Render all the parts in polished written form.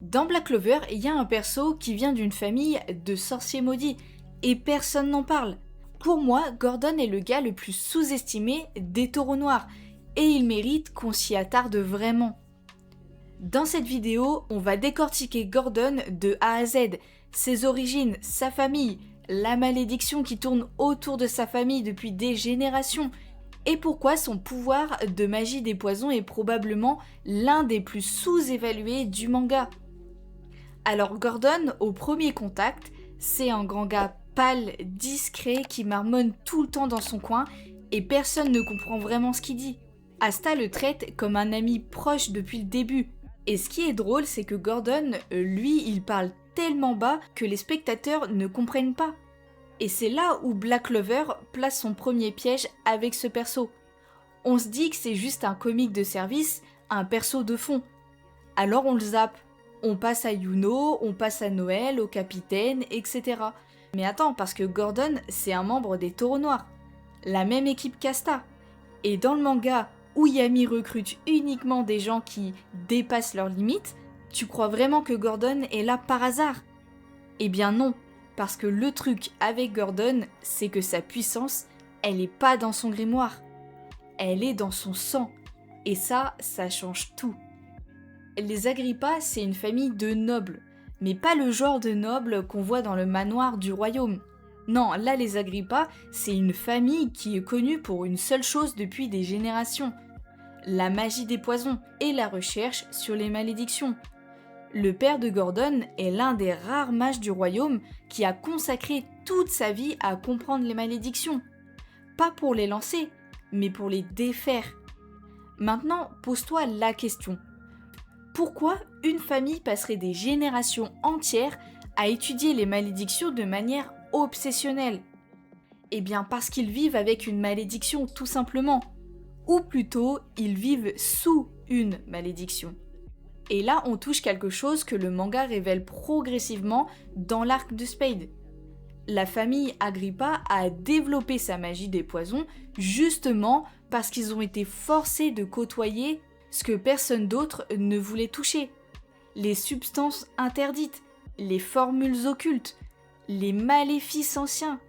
Dans Black Clover, il y a un perso qui vient d'une famille de sorciers maudits, et personne n'en parle. Pour moi, Gordon est le gars le plus sous-estimé des taureaux noirs, et il mérite qu'on s'y attarde vraiment. Dans cette vidéo, on va décortiquer Gordon de A à Z, ses origines, sa famille, la malédiction qui tourne autour de sa famille depuis des générations, et pourquoi son pouvoir de magie des poisons est probablement l'un des plus sous-évalués du manga. Alors Gordon, au premier contact, c'est un grand gars pâle, discret, qui marmonne tout le temps dans son coin, et personne ne comprend vraiment ce qu'il dit. Asta le traite comme un ami proche depuis le début. Et ce qui est drôle, c'est que Gordon, lui, il parle tellement bas que les spectateurs ne comprennent pas. Et c'est là où Black Clover place son premier piège avec ce perso. On se dit que c'est juste un comique de service, un perso de fond. Alors on le zappe. On passe à Yuno, on passe à Noël, au capitaine, etc. Mais attends, parce que Gordon, c'est un membre des Taureaux Noirs. La même équipe qu'Asta. Et dans le manga, où Yami recrute uniquement des gens qui dépassent leurs limites, tu crois vraiment que Gordon est là par hasard? Eh bien non, parce que le truc avec Gordon, c'est que sa puissance, elle est pas dans son grimoire. Elle est dans son sang. Et ça change tout. Les Agrippa, c'est une famille de nobles, mais pas le genre de nobles qu'on voit dans le manoir du royaume. Non, là les Agrippa, c'est une famille qui est connue pour une seule chose depuis des générations, la magie des poisons et la recherche sur les malédictions. Le père de Gordon est l'un des rares mages du royaume qui a consacré toute sa vie à comprendre les malédictions. Pas pour les lancer, mais pour les défaire. Maintenant, pose-toi la question. Pourquoi une famille passerait des générations entières à étudier les malédictions de manière obsessionnelle? Eh bien parce qu'ils vivent avec une malédiction tout simplement. Ou plutôt, ils vivent sous une malédiction. Et là, on touche quelque chose que le manga révèle progressivement dans l'arc de Spade. La famille Agrippa a développé sa magie des poisons justement parce qu'ils ont été forcés de côtoyer ce que personne d'autre ne voulait toucher. Les substances interdites, les formules occultes, les maléfices anciens.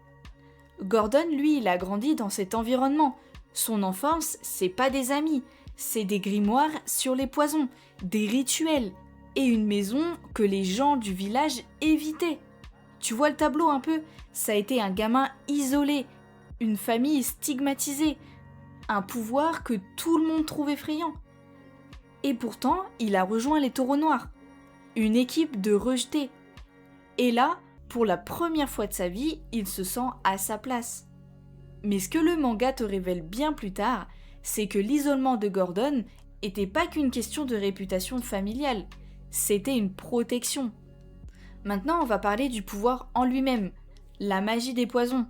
Gordon, lui, il a grandi dans cet environnement. Son enfance, c'est pas des amis, c'est des grimoires sur les poisons, des rituels, et une maison que les gens du village évitaient. Tu vois le tableau un peu? Ça a été un gamin isolé, une famille stigmatisée, un pouvoir que tout le monde trouve effrayant. Et pourtant, il a rejoint les Taureaux Noirs, une équipe de rejetés. Et là, pour la première fois de sa vie, il se sent à sa place. Mais ce que le manga te révèle bien plus tard, c'est que l'isolement de Gordon était pas qu'une question de réputation familiale, c'était une protection. Maintenant, on va parler du pouvoir en lui-même, la magie des poisons.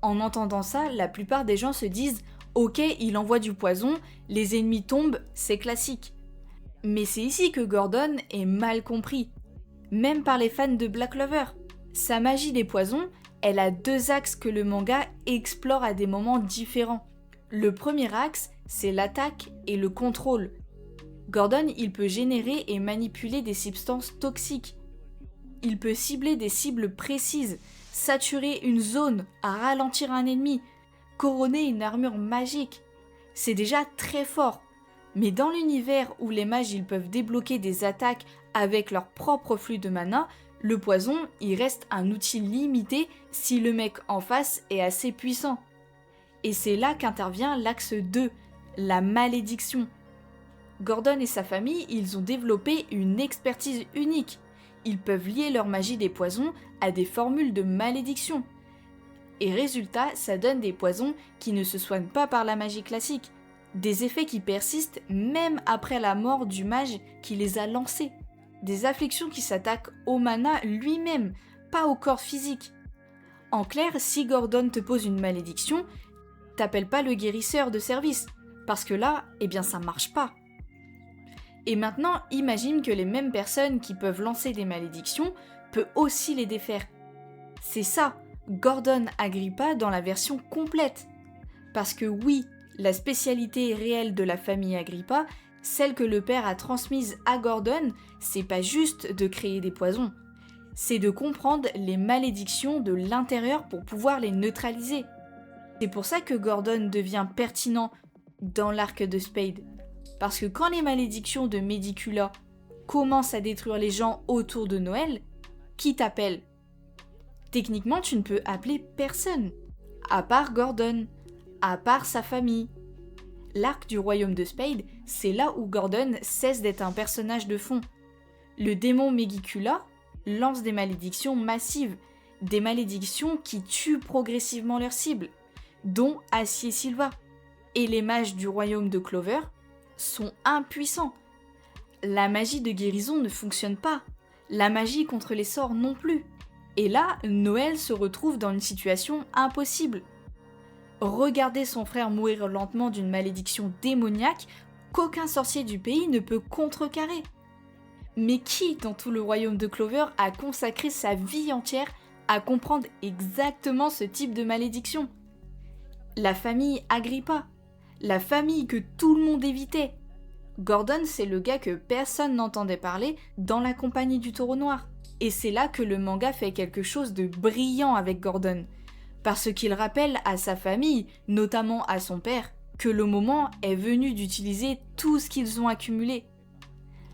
En entendant ça, la plupart des gens se disent « Ok, il envoie du poison, les ennemis tombent, c'est classique ». Mais c'est ici que Gordon est mal compris, même par les fans de Black Clover. Sa magie des poisons, elle a deux axes que le manga explore à des moments différents. Le premier axe, c'est l'attaque et le contrôle. Gordon, il peut générer et manipuler des substances toxiques. Il peut cibler des cibles précises, saturer une zone, ralentir un ennemi, couronner une armure magique. C'est déjà très fort. Mais dans l'univers où les mages ils peuvent débloquer des attaques avec leur propre flux de mana, le poison il reste un outil limité si le mec en face est assez puissant. Et c'est là qu'intervient l'axe 2, la malédiction. Gordon et sa famille, ils ont développé une expertise unique. Ils peuvent lier leur magie des poisons à des formules de malédiction. Et résultat, ça donne des poisons qui ne se soignent pas par la magie classique. Des effets qui persistent même après la mort du mage qui les a lancés. Des afflictions qui s'attaquent au mana lui-même, pas au corps physique. En clair, si Gordon te pose une malédiction, t'appelles pas le guérisseur de service, parce que là, eh bien ça marche pas. Et maintenant, imagine que les mêmes personnes qui peuvent lancer des malédictions peuvent aussi les défaire. C'est ça, Gordon Agrippa dans la version complète. Parce que oui, la spécialité réelle de la famille Agrippa, celle que le père a transmise à Gordon, c'est pas juste de créer des poisons, c'est de comprendre les malédictions de l'intérieur pour pouvoir les neutraliser. C'est pour ça que Gordon devient pertinent dans l'arc de Spade. Parce que quand les malédictions de Medicula commencent à détruire les gens autour de Noël, qui t'appelle? Techniquement, tu ne peux appeler personne, à part Gordon, à part sa famille. L'arc du royaume de Spade, c'est là où Gordon cesse d'être un personnage de fond. Le démon Megicula lance des malédictions massives, des malédictions qui tuent progressivement leurs cibles, dont Acier Silva. Et les mages du royaume de Clover sont impuissants. La magie de guérison ne fonctionne pas, la magie contre les sorts non plus. Et là, Noël se retrouve dans une situation impossible. Regarder son frère mourir lentement d'une malédiction démoniaque qu'aucun sorcier du pays ne peut contrecarrer. Mais qui, dans tout le royaume de Clover, a consacré sa vie entière à comprendre exactement ce type de malédiction? La famille Agrippa, la famille que tout le monde évitait. Gordon, c'est le gars que personne n'entendait parler dans la compagnie du Taureau Noir. Et c'est là que le manga fait quelque chose de brillant avec Gordon. Parce qu'il rappelle à sa famille, notamment à son père, que le moment est venu d'utiliser tout ce qu'ils ont accumulé.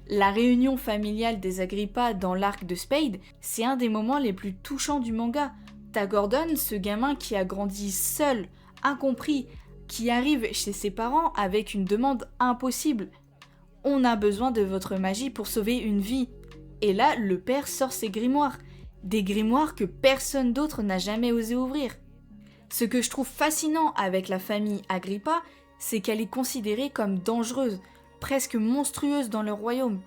La réunion familiale des Agrippa dans l'arc de Spade, c'est un des moments les plus touchants du manga. T'as Gordon, ce gamin qui a grandi seul, incompris, qui arrive chez ses parents avec une demande impossible. On a besoin de votre magie pour sauver une vie. Et là, le père sort ses grimoires. Des grimoires que personne d'autre n'a jamais osé ouvrir. Ce que je trouve fascinant avec la famille Agrippa, c'est qu'elle est considérée comme dangereuse, presque monstrueuse dans leur royaume.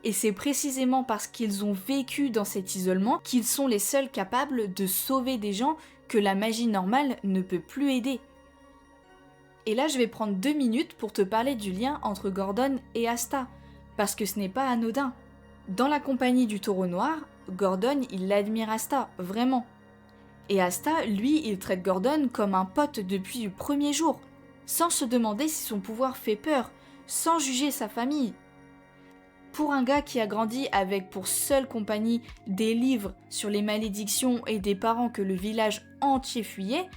Et c'est précisément parce qu'ils ont vécu dans cet isolement qu'ils sont les seuls capables de sauver des gens que la magie normale ne peut plus aider. Et là, je vais prendre 2 minutes pour te parler du lien entre Gordon et Asta, parce que ce n'est pas anodin. Dans la compagnie du Taureau Noir, Gordon, il admire Asta, vraiment. Et Asta, lui, il traite Gordon comme un pote depuis le premier jour, sans se demander si son pouvoir fait peur, sans juger sa famille. Pour un gars qui a grandi avec pour seule compagnie des livres sur les malédictions et des parents que le village entier fuyait,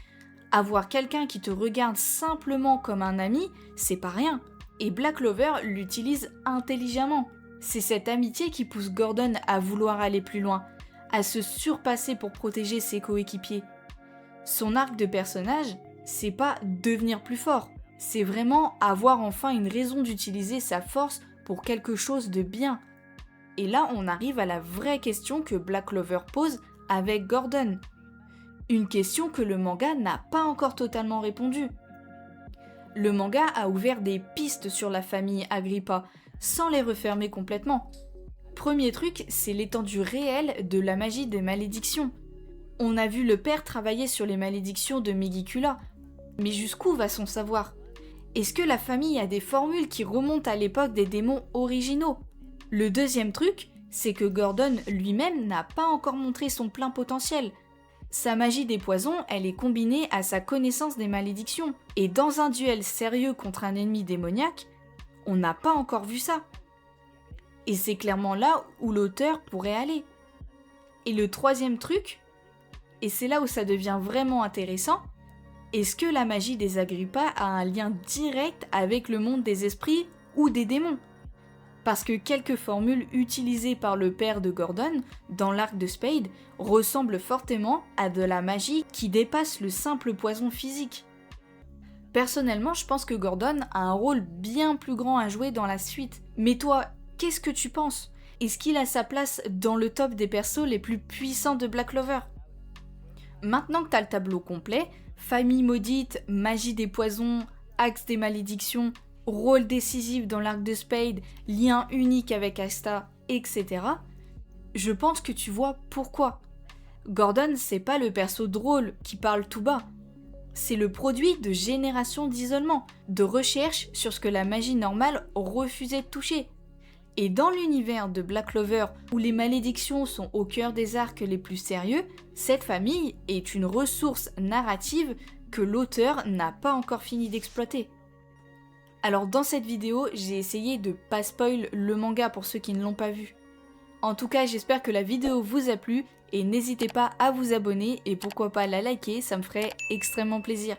avoir quelqu'un qui te regarde simplement comme un ami, c'est pas rien. Et Black Clover l'utilise intelligemment. C'est cette amitié qui pousse Gordon à vouloir aller plus loin, à se surpasser pour protéger ses coéquipiers. Son arc de personnage, c'est pas devenir plus fort, c'est vraiment avoir enfin une raison d'utiliser sa force pour quelque chose de bien. Et là, on arrive à la vraie question que Black Clover pose avec Gordon. Une question que le manga n'a pas encore totalement répondu. Le manga a ouvert des pistes sur la famille Agrippa, sans les refermer complètement. Premier truc, c'est l'étendue réelle de la magie des malédictions. On a vu le père travailler sur les malédictions de Megicula, mais jusqu'où va son savoir? Est-ce que la famille a des formules qui remontent à l'époque des démons originaux? Le deuxième truc, c'est que Gordon lui-même n'a pas encore montré son plein potentiel. Sa magie des poisons, elle est combinée à sa connaissance des malédictions, et dans un duel sérieux contre un ennemi démoniaque, on n'a pas encore vu ça. Et c'est clairement là où l'auteur pourrait aller. Et le troisième truc, et c'est là où ça devient vraiment intéressant, est-ce que la magie des Agrippa a un lien direct avec le monde des esprits ou des démons? Parce que quelques formules utilisées par le père de Gordon dans l'arc de Spade ressemblent fortement à de la magie qui dépasse le simple poison physique. Personnellement, je pense que Gordon a un rôle bien plus grand à jouer dans la suite. Mais toi, qu'est-ce que tu penses? Est-ce qu'il a sa place dans le top des persos les plus puissants de Black Clover? Maintenant que t'as le tableau complet, famille maudite, magie des poisons, axe des malédictions, rôle décisif dans l'arc de Spade, lien unique avec Asta, etc. Je pense que tu vois pourquoi. Gordon, c'est pas le perso drôle qui parle tout bas. C'est le produit de générations d'isolement, de recherche sur ce que la magie normale refusait de toucher. Et dans l'univers de Black Clover, où les malédictions sont au cœur des arcs les plus sérieux, cette famille est une ressource narrative que l'auteur n'a pas encore fini d'exploiter. Alors dans cette vidéo, j'ai essayé de pas spoil le manga pour ceux qui ne l'ont pas vu. En tout cas, j'espère que la vidéo vous a plu et n'hésitez pas à vous abonner et pourquoi pas la liker, ça me ferait extrêmement plaisir.